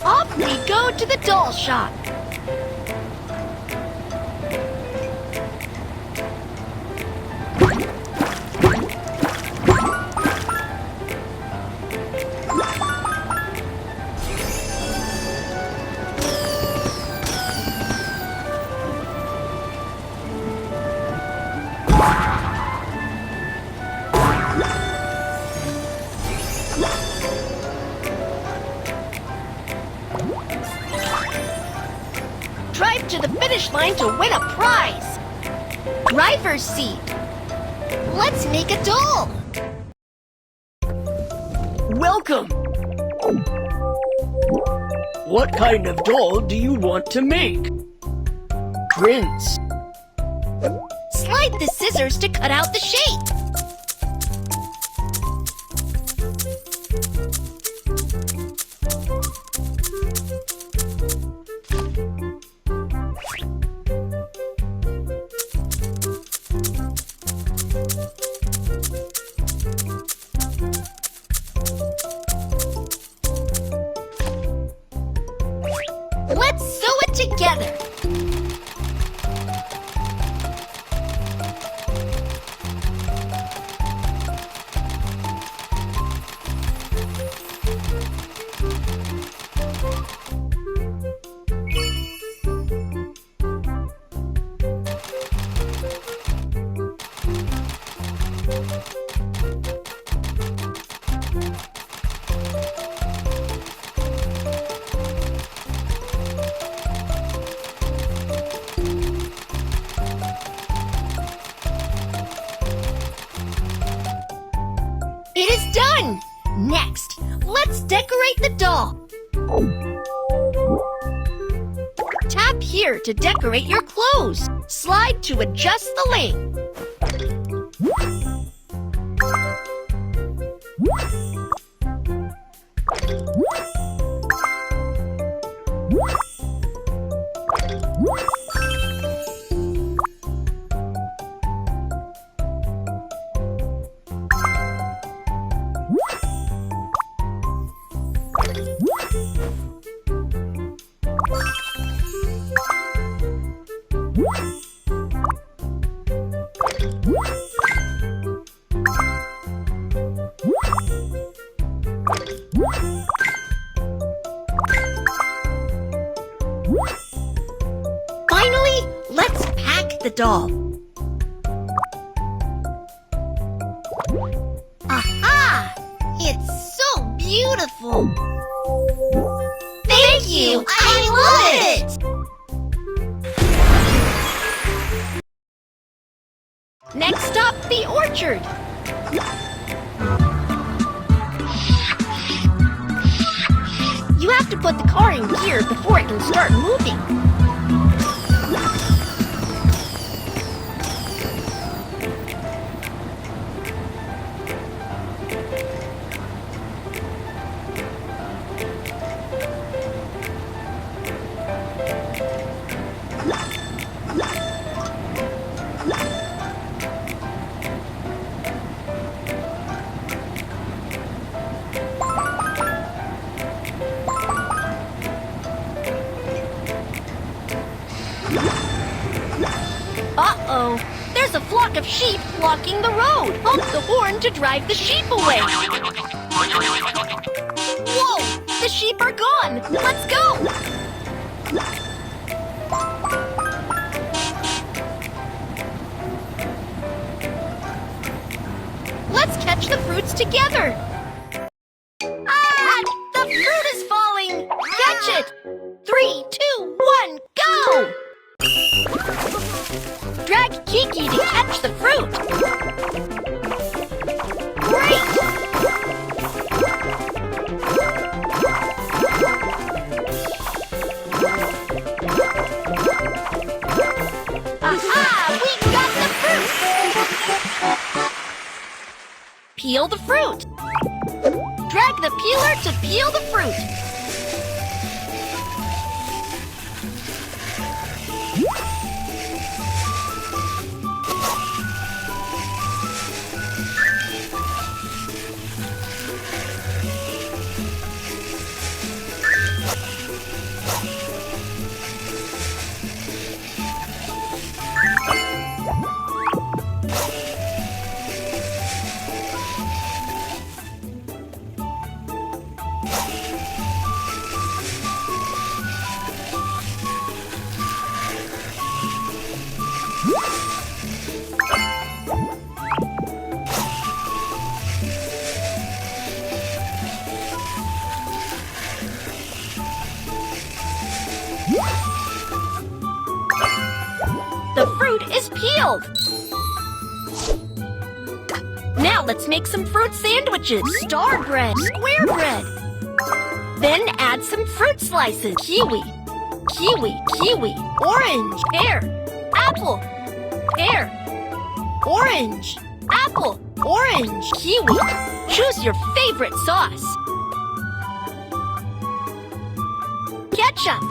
Off we go to the doll shop. Drive to the finish line to win a prize. Driver's seat. Let's make a doll. Welcome! What kind of doll do you want to make? Prince. Slide the scissors to cut out the shape. Let's sew it together. It is done! Next, let's decorate the doll. Tap here to decorate your clothes. Slide to adjust the length. Finally, let's pack the doll. Aha! It's so beautiful! Thank you! I love it! Next stop, the orchard. You have to put the car in gear before it can start moving. Uh-oh, there's a flock of sheep blocking the road. Honk the horn to drive the sheep away. Whoa, the sheep are gone. Let's go. Let's catch the fruits together. Ah, the fruit is falling. Catch it. 3, 2, 1, go. Drag Kiki to catch the fruit. Great! Aha! We got the fruit! Peel the fruit. Drag the peeler to peel the fruit. 12. Now let's make some fruit sandwiches. Star bread, square bread. Then add some fruit slices. Kiwi, kiwi, kiwi. Orange, pear, apple, pear. Orange, apple, orange, kiwi. Choose your favorite sauce. Ketchup.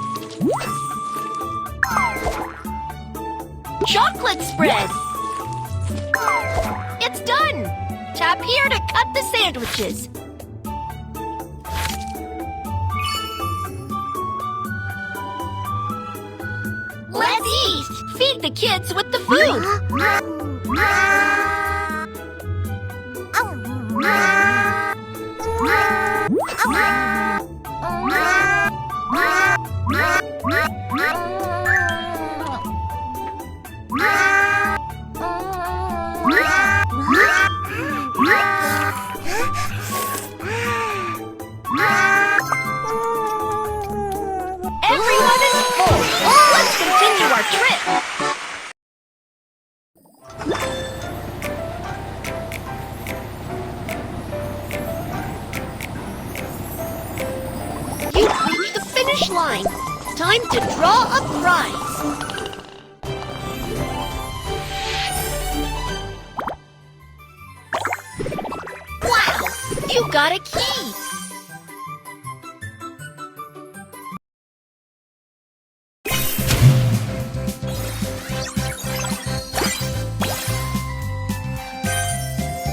Chocolate spread. It's done. Tap here to cut the sandwiches. Let's eat. Feed the kids with the food. Everyone is full. Let's continue our trip. You've reached the finish line. Time to draw a prize. Wow! You got a key.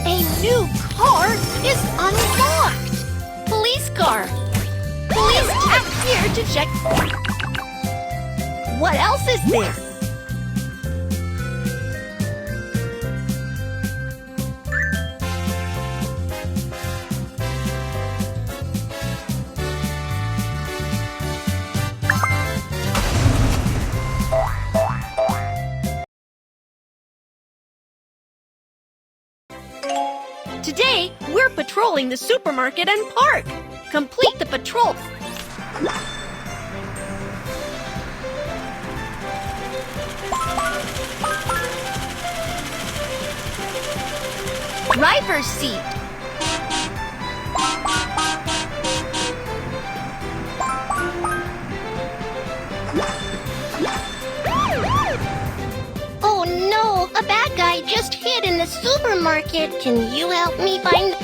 A new car is unlocked. Police car. Please tap here to check. What else is there? Today, we're patrolling the supermarket and park. Complete the patrol. Driver's seat. Oh no, a bad guy just hid in the supermarket. Can you help me find...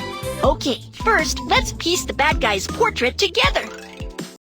Okay, first, let's piece the bad guy's portrait together.